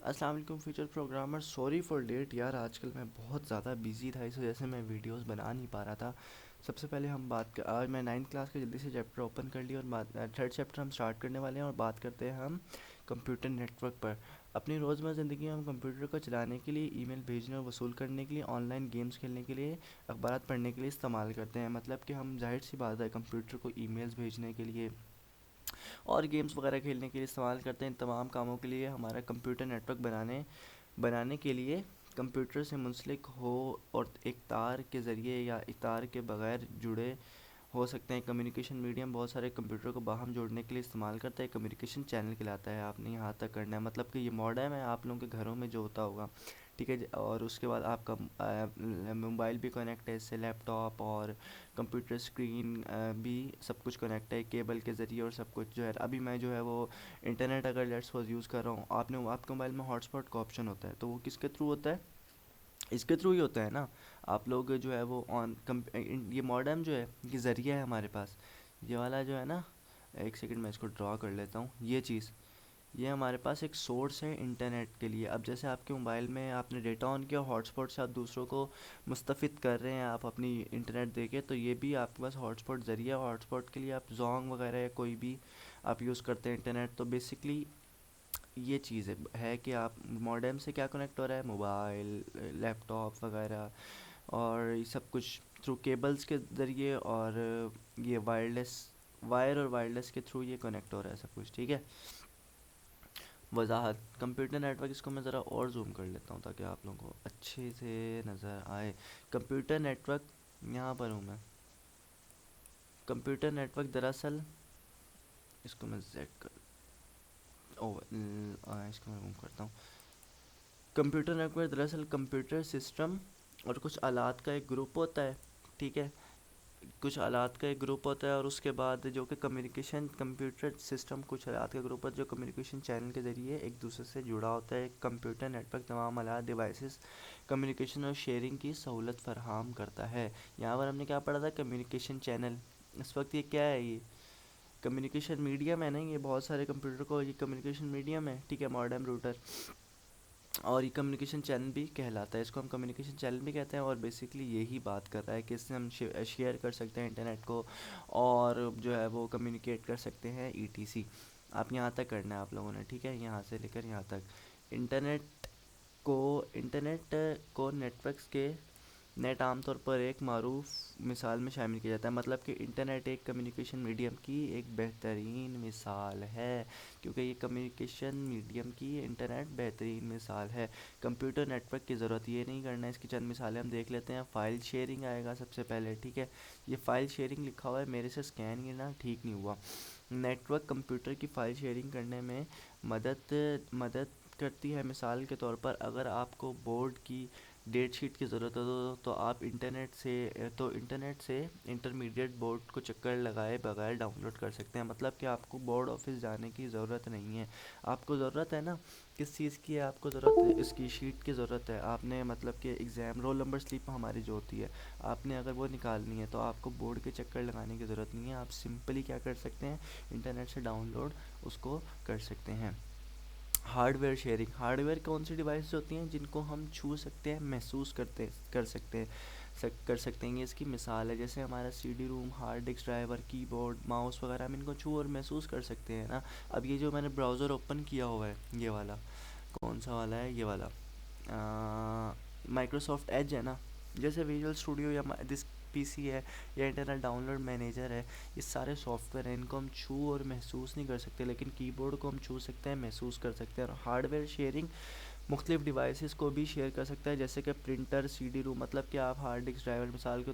السلام علیکم future programmer. Sorry for late یار, آج کل میں بہت زیادہ بزی تھا, اس وجہ سے میں ویڈیوز بنا نہیں پا رہا تھا. سب سے پہلے ہم آج میں 9th کلاس کا جلدی سے چیپٹر اوپن کر لیا, اور 3rd چیپٹر ہم سٹارٹ کرنے والے ہیں, اور بات کرتے ہیں ہم کمپیوٹر نیٹ ورک پر. اپنی روزمرہ زندگی میں ہم کمپیوٹر کو چلانے کے لیے, ای میل بھیجنے اور وصول کرنے کے لیے, آن لائن گیمز کھیلنے کے لیے, اخبارات پڑھنے کے لیے استعمال کرتے ہیں. مطلب کہ ہم ظاہر سی بات ہے کمپیوٹر کو ای میلز بھیجنے کے لیے اور گیمز وغیرہ کھیلنے کے لیے استعمال کرتے ہیں. ان تمام کاموں کے لیے ہمارا کمپیوٹر نیٹ ورک بنانے کے لیے کمپیوٹر سے منسلک ہو, اور ایک تار کے ذریعے یا ایک تار کے بغیر جڑے ہو سکتے ہیں. کمیونیکیشن میڈیم بہت سارے کمپیوٹر کو باہم جوڑنے کے لیے استعمال کرتا ہے. کمیونیکیشن چینل کہلاتا ہے. آپ نے یہاں تک کرنا ہے, مطلب کہ یہ ماڈم ہے آپ لوگوں کے گھروں میں جو ہوتا ہوگا, ٹھیک ہے جی. اور اس کے بعد آپ کا موبائل بھی کنیکٹ ہے اس سے, لیپ ٹاپ اور کمپیوٹر اسکرین بھی سب کچھ کنیکٹ ہے کیبل کے ذریعے, اور سب کچھ جو ہے. ابھی میں جو ہے وہ انٹرنیٹ اگر لیٹس سپوز یوز کر رہا ہوں, آپ کے موبائل میں ہاٹ اسپاٹ کا آپشن ہوتا ہے, تو وہ کس کے تھرو ہوتا ہے؟ اس کے تھرو ہی ہوتا ہے نا. آپ لوگ جو ہے وہ یہ ماڈم جو ہے یہ ذریعہ ہے ہمارے پاس, یہ والا جو ہے نا. ایک سیکنڈ میں اس کو ڈرا کر لیتا ہوں. یہ چیز, یہ ہمارے پاس ایک سورس ہے انٹرنیٹ کے لیے. اب جیسے آپ کے موبائل میں آپ نے ڈیٹا آن کیا, ہاٹ اسپاٹ سے آپ دوسروں کو مستفید کر رہے ہیں آپ اپنی انٹرنیٹ دے کے, تو یہ بھی آپ کے پاس ہاٹ اسپاٹ ذریعہ. ہاٹ اسپاٹ کے لیے آپ زونگ وغیرہ یا کوئی بھی آپ یوز کرتے ہیں انٹرنیٹ. تو بیسکلی یہ چیز ہے کہ آپ ماڈم سے کیا کنیکٹ ہو رہا ہے, موبائل, لیپ ٹاپ وغیرہ, اور یہ سب کچھ تھرو کیبلز کے ذریعے, اور یہ وائر اور وائرلیس کے تھرو یہ کنیکٹ ہو رہا ہے سب کچھ, ٹھیک ہے. وضاحت: کمپیوٹر نیٹ ورک, اس کو میں ذرا اور زوم کر لیتا ہوں تاکہ آپ لوگوں کو اچھے سے نظر آئے. کمپیوٹر نیٹ ورک, یہاں پر ہوں میں. کمپیوٹر نیٹ ورک دراصل, اس کو میں زیڈ کر اس کو میں روم کرتا ہوں. کمپیوٹر نیٹ ورک دراصل کمپیوٹر سسٹم اور کچھ آلات کا ایک گروپ ہوتا ہے, ٹھیک ہے. کچھ آلات کا ایک گروپ ہوتا ہے, اور اس کے بعد جو کہ کمپیوٹر سسٹم کچھ آلات کا گروپ ہوتا ہے جو کمیونیکیشن چینل کے ذریعے ایک دوسرے سے جڑا ہوتا ہے. کمپیوٹر نیٹ ورک تمام آلات, ڈیوائسز, کمیونیکیشن اور شیئرنگ کی سہولت فراہم کرتا ہے. یہاں پر ہم نے کیا پڑھا تھا, کمیونیکیشن چینل. اس وقت یہ کیا ہے, یہ کمیونیکیشن میڈیم ہے نا. یہ بہت سارے کمپیوٹر کو یہ کمیونیکیشن میڈیم ہے, ٹھیک ہے, ماڈم, روٹر, اور یہ کمیونیکیشن چینل بھی کہلاتا ہے. اس کو ہم کمیونیکیشن چینل بھی کہتے ہیں, اور بیسکلی یہی بات کر رہا ہے کہ اس سے ہم شیئر کر سکتے ہیں انٹرنیٹ کو, اور جو ہے وہ کمیونیکیٹ کر سکتے ہیں ای ٹی سی. آپ یہاں تک کرنا ہے آپ لوگوں نے, ٹھیک ہے, یہاں سے لے کر یہاں تک. انٹرنیٹ کو نیٹ ورکس کے نیٹ عام طور پر ایک معروف مثال میں شامل کیا جاتا ہے. مطلب کہ انٹرنیٹ ایک کمیونیکیشن میڈیم کی ایک بہترین مثال ہے, کیونکہ یہ کمیونیکیشن میڈیم کی انٹرنیٹ بہترین مثال ہے. کمپیوٹر نیٹ ورک کی ضرورت یہ نہیں کرنا ہے. اس کی چند مثالیں ہم دیکھ لیتے ہیں. فائل شیئرنگ آئے گا سب سے پہلے, ٹھیک ہے. یہ فائل شیئرنگ لکھا ہوا ہے میرے سے, اسکین یہ نا ٹھیک نہیں ہوا. نیٹ ورک کمپیوٹر کی فائل شیئرنگ کرنے میں مدد کرتی ہے. مثال کے طور پر اگر آپ کو بورڈ کی ڈیٹ شیٹ کی ضرورت ہو, تو آپ انٹرنیٹ سے انٹرمیڈیٹ بورڈ کو چکر لگائے بغیر ڈاؤن لوڈ کر سکتے ہیں. مطلب کہ آپ کو بورڈ آفس جانے کی ضرورت نہیں ہے. آپ کو ضرورت ہے نا کس چیز کی ہے, آپ کو ضرورت ہے اس کی شیٹ کی ضرورت ہے. آپ نے مطلب کہ ایگزام رول نمبر سلپ ہماری جو ہوتی ہے, آپ نے اگر وہ نکالنی ہے, تو آپ کو بورڈ کے چکر لگانے کی ضرورت نہیں ہے. آپ سمپلی کیا کر سکتے ہیں, انٹرنیٹ سے ڈاؤن لوڈ اس کو کر سکتے ہیں. Hard where sharing. Hard where کون سی ڈیوائس ہوتی ہیں جن کو ہم چھو سکتے ہیں, محسوس کر سکتے ہیں. یہ اس کی مثال ہے, جیسے ہمارا C D ROM, hard disk driver, کی بورڈ, ماؤس وغیرہ, ہم ان کو چھو اور محسوس کر سکتے ہیں نا. اب یہ جو میں نے براؤزر اوپن کیا ہوا ہے, یہ والا کون سا والا ہے, یہ والا مائکروسافٹ ایج ہے نا. جیسے ویژول اسٹوڈیو یا دس پی سی ہے, یا انٹرنل ڈاؤن لوڈ مینیجر ہے, یہ سارے سافٹ ویئر ہیں. ان کو ہم چھو اور محسوس نہیں کر سکتے, لیکن کی بورڈ کو ہم چھو سکتے ہیں, محسوس کر سکتے ہیں. اور ہارڈ ویئر شیئرنگ مختلف ڈیوائسز کو بھی شیئر کر سکتا ہے, جیسے کہ پرنٹر, سی ڈی روم. مطلب کہ آپ ہارڈ ڈسک ڈرائیور مثال کے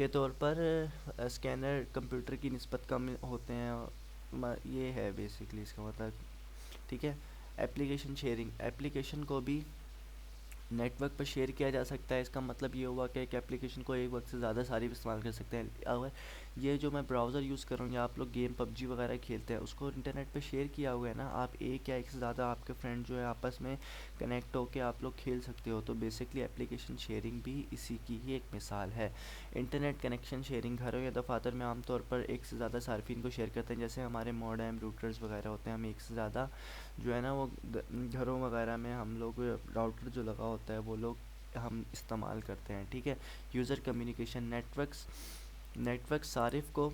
طور پر اسکینر کمپیوٹر کی نسبت کم ہوتے ہیں. یہ ہے بیسکلی اس کا مطلب, ٹھیک ہے. Application sharing. ایپلیکیشن کو بھی نیٹ ورک پر شیئر کیا جا سکتا ہے. اس کا مطلب یہ ہوا کہ ایک ایپلیکیشن کو ایک وقت سے زیادہ ساری استعمال کر سکتے ہیں. اگر یہ جو میں براؤزر یوز کر رہا ہوں یا آپ لوگ گیم پب جی وغیرہ کھیلتے ہیں اس کو انٹرنیٹ پہ شیئر کیا ہوا ہے نا, آپ ایک یا ایک سے زیادہ آپ کے فرینڈ جو ہے آپس میں کنیکٹ ہو کے آپ لوگ کھیل سکتے ہو. تو بیسکلی اپلیکیشن شیئرنگ بھی اسی کی ہی ایک مثال ہے. انٹرنیٹ کنیکشن شیئرنگ گھروں یا دفاتر میں عام طور پر ایک سے زیادہ صارفین کو شیئر کرتے ہیں. جیسے ہمارے موڈم روٹرز وغیرہ ہوتے ہیں, ہم ایک سے زیادہ جو ہے نا وہ گھروں وغیرہ میں ہم لوگ راؤٹر جو لگا ہوتا ہے وہ لوگ ہم استعمال کرتے ہیں. ٹھیک ہے. یوزر کمیونیکیشن نیٹ ورک صارف کو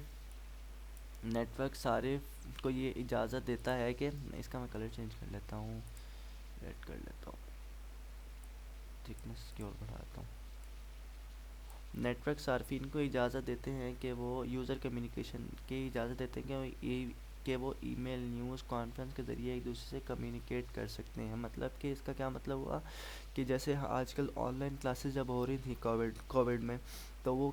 یہ اجازت دیتا ہے کہ اس کا میں کلر چینج کر لیتا ہوں, ریڈ کر لیتا ہوں, تھکنس کی اور بڑھاتا ہوں. نیٹ ورک صارفین کو اجازت دیتے ہیں کہ وہ یوزر کمیونیکیشن کی اجازت دیتے ہیں کہ وہ ای میل, نیوز کانفرنس کے ذریعے ایک دوسرے سے کمیونیکیٹ کر سکتے ہیں. مطلب کہ اس کا کیا مطلب ہوا کہ جیسے آج کل آن لائن کلاسز جب ہو رہی تھیں کووڈ میں, تو وہ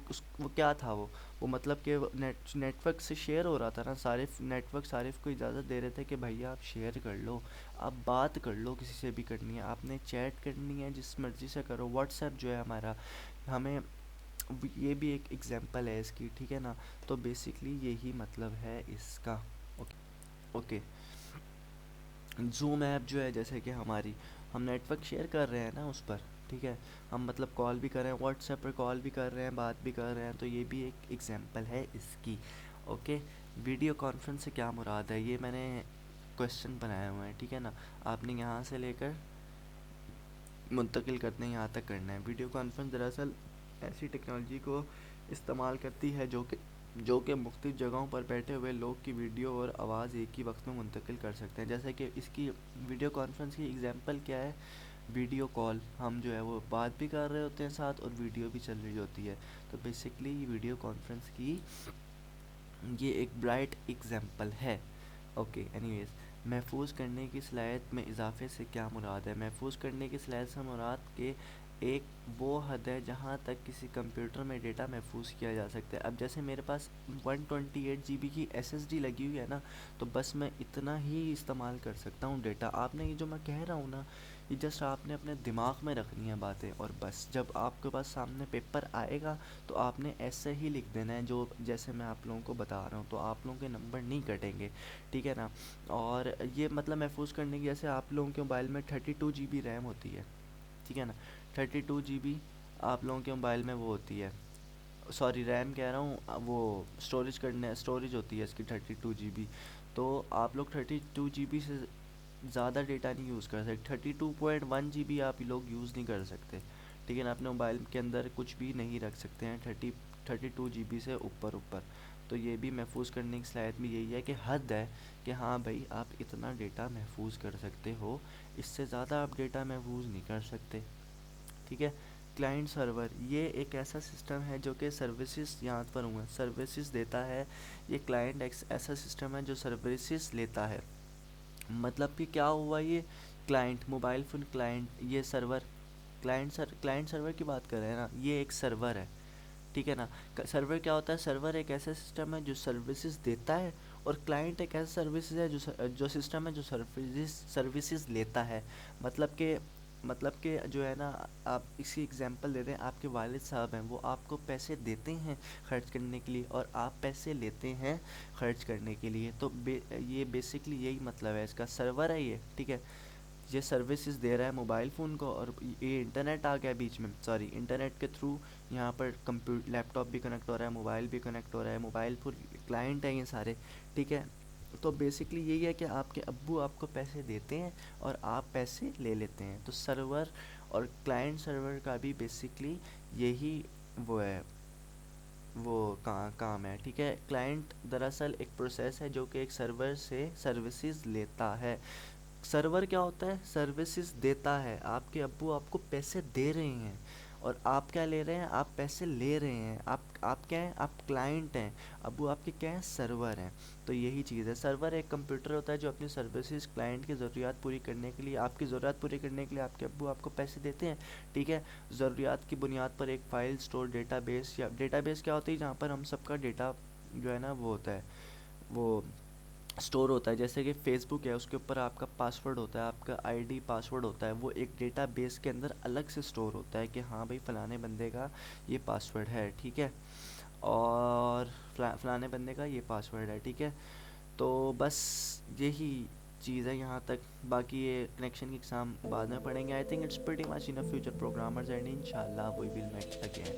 کیا تھا وہ مطلب کہ نیٹ ورک سے شیئر ہو رہا تھا نا. نیٹ ورک صارف کو اجازت دے رہے تھے کہ بھیا آپ شیئر کر لو, آپ بات کر لو, کسی سے بھی کرنی ہے آپ نے, چیٹ کرنی ہے جس مرضی سے کرو. واٹس ایپ جو ہے ہمارا, ہمیں یہ بھی ایک ایگزامپل ہے اس کی. ٹھیک ہے نا. تو بیسکلی یہی مطلب ہے اس کا. اوکے. زوم ایپ جو ہے جیسے کہ ہم نیٹ ورک شیئر کر رہے ہیں نا اس پر. ٹھیک ہے. ہم مطلب کال بھی کر رہے ہیں, واٹس ایپ پر کال بھی کر رہے ہیں, بات بھی کر رہے ہیں, تو یہ بھی ایک ایگزامپل ہے اس کی. اوکے. ویڈیو کانفرنس سے کیا مراد ہے, یہ میں نے کویشچن بنایا ہوا ہے. ٹھیک ہے نا. آپ نے یہاں سے لے کر منتقل کرتے ہیں یہاں تک کرنا ہے. ویڈیو کانفرنس دراصل ایسی ٹیکنالوجی کو استعمال کرتی ہے جو کہ مختلف جگہوں پر بیٹھے ہوئے لوگ کی ویڈیو اور آواز ایک ہی وقت میں منتقل کر سکتے ہیں. جیسے کہ اس کی ویڈیو کانفرنس کی ایگزامپل کیا ہے, ویڈیو کال. ہم جو ہے وہ بات بھی کر رہے ہوتے ہیں ساتھ اور ویڈیو بھی چل رہی ہوتی ہے. تو بیسکلی ویڈیو کانفرنس کی یہ ایک برائٹ ایگزامپل ہے. اوکے. اینی ویز, محفوظ کرنے کی صلاحیت میں اضافے سے کیا مراد ہے. محفوظ کرنے کی صلاحیت سے مراد کہ ایک وہ حد ہے جہاں تک کسی کمپیوٹر میں ڈیٹا محفوظ کیا جا سکتا ہے. اب جیسے میرے پاس 128 جی بی کی ایس ایس ڈی لگی ہوئی ہے نا, تو بس میں اتنا ہی استعمال کر سکتا ہوں ڈیٹا. آپ نے یہ جو میں کہہ رہا ہوں نا, یہ جسٹ آپ نے اپنے دماغ میں رکھنی ہے باتیں, اور بس جب آپ کے پاس سامنے پیپر آئے گا تو آپ نے ایسے ہی لکھ دینا ہے جو جیسے میں آپ لوگوں کو بتا رہا ہوں, تو آپ لوگوں کے نمبر نہیں کٹیں گے. ٹھیک ہے نا. اور یہ مطلب محفوظ کرنے کی, جیسے آپ لوگوں کے موبائل میں 32 جی بی ریم ہوتی ہے. ٹھیک ہے نا. 32 جی بی آپ لوگوں کے موبائل میں وہ ہوتی ہے, سوری ریم کہہ رہا ہوں, وہ اسٹوریج ہوتی ہے اس کی 32 جی بی. تو آپ لوگ 32 جی بی سے زیادہ ڈیٹا نہیں یوز کر سکتے. 32.1 جی بی آپ لوگ یوز نہیں کر سکتے. ٹھیک ہے نا. اپنے موبائل کے اندر کچھ بھی نہیں رکھ سکتے ہیں 32 جی بی سے اوپر. تو یہ بھی محفوظ کرنے کی صلاحیت میں یہی ہے کہ حد ہے کہ ہاں بھائی آپ اتنا ڈیٹا محفوظ کر سکتے ہو, اس سے زیادہ آپ ڈیٹا محفوظ نہیں کر سکتے. ٹھیک ہے. کلائنٹ سرور, یہ ایک ایسا سسٹم ہے جو کہ سروسز یہاں پر سروسز دیتا ہے. یہ کلائنٹ ایسا سسٹم ہے جو سروسز لیتا ہے. مطلب کہ کیا ہوا, یہ کلائنٹ موبائل فون کلائنٹ, یہ سرور کلائنٹ سرور کی بات کر رہے ہیں نا, یہ ایک سرور ہے. ٹھیک ہے نا. سرور کیا ہوتا ہے, سرور ایک ایسا سسٹم ہے جو سروسز دیتا ہے, اور کلائنٹ ایک ایسا سروسز ہے جو سسٹم ہے جو سروسز لیتا ہے. مطلب کہ جو ہے نا, آپ اسی ایگزامپل دے دیں, آپ کے والد صاحب ہیں, وہ آپ کو پیسے دیتے ہیں خرچ کرنے کے لیے, اور آپ پیسے لیتے ہیں خرچ کرنے کے لیے. تو یہ بیسکلی یہی مطلب ہے اس کا. سرور ہے یہ. ٹھیک ہے. یہ سروسز دے رہا ہے موبائل فون کو, اور یہ انٹرنیٹ آ گیا بیچ میں, انٹرنیٹ کے تھرو یہاں پر لیپ ٹاپ بھی کنیکٹ ہو رہا ہے, موبائل بھی کنیکٹ ہو رہا ہے, موبائل فون کلائنٹ ہیں یہ سارے. ٹھیک ہے. تو بیسکلی یہی ہے کہ آپ کے ابو آپ کو پیسے دیتے ہیں اور آپ پیسے لے لیتے ہیں. تو سرور اور کلائنٹ سرور کا بھی بیسکلی یہی وہ ہے, وہ کام ہے. ٹھیک ہے. کلائنٹ دراصل ایک پروسیس ہے جو کہ ایک سرور سے سروسز لیتا ہے. سرور کیا ہوتا ہے, سروسز دیتا ہے. آپ کے ابو آپ کو پیسے دے رہے ہیں, اور آپ کیا لے رہے ہیں, آپ پیسے لے رہے ہیں. آپ کیا ہیں, آپ کلائنٹ ہیں. ابو آپ کے کیا ہیں, سرور ہیں. تو یہی چیز ہے. سرور ایک کمپیوٹر ہوتا ہے جو اپنی سروسز کلائنٹ کی ضروریات پوری کرنے کے لیے, آپ کی ضرورت پوری کرنے کے لیے آپ کے ابو آپ کو پیسے دیتے ہیں. ٹھیک ہے. ضروریات کی بنیاد پر ایک فائل اسٹور ڈیٹا بیس, یا ڈیٹا بیس کیا ہوتی ہے, جہاں پر ہم سب کا ڈیٹا جو ہے نا وہ ہوتا ہے, وہ اسٹور ہوتا ہے. جیسے کہ فیس بک ہے, اس کے اوپر آپ کا پاسورڈ ہوتا ہے, آپ کا آئی ڈی پاسورڈ ہوتا ہے, وہ ایک ڈیٹا بیس کے اندر الگ سے اسٹور ہوتا ہے کہ ہاں بھائی فلانے بندے کا یہ پاسورڈ ہے. ٹھیک ہے. اور فلانے بندے کا یہ پاسورڈ ہے، ٹھیک ہے. تو بس یہی چیز ہے یہاں تک. باقی یہ کنیکشن کی اقسام بعد میں پڑھیں گے. I think it's pretty much enough future programmers and انشاء اللہ وی ول میٹ اگین.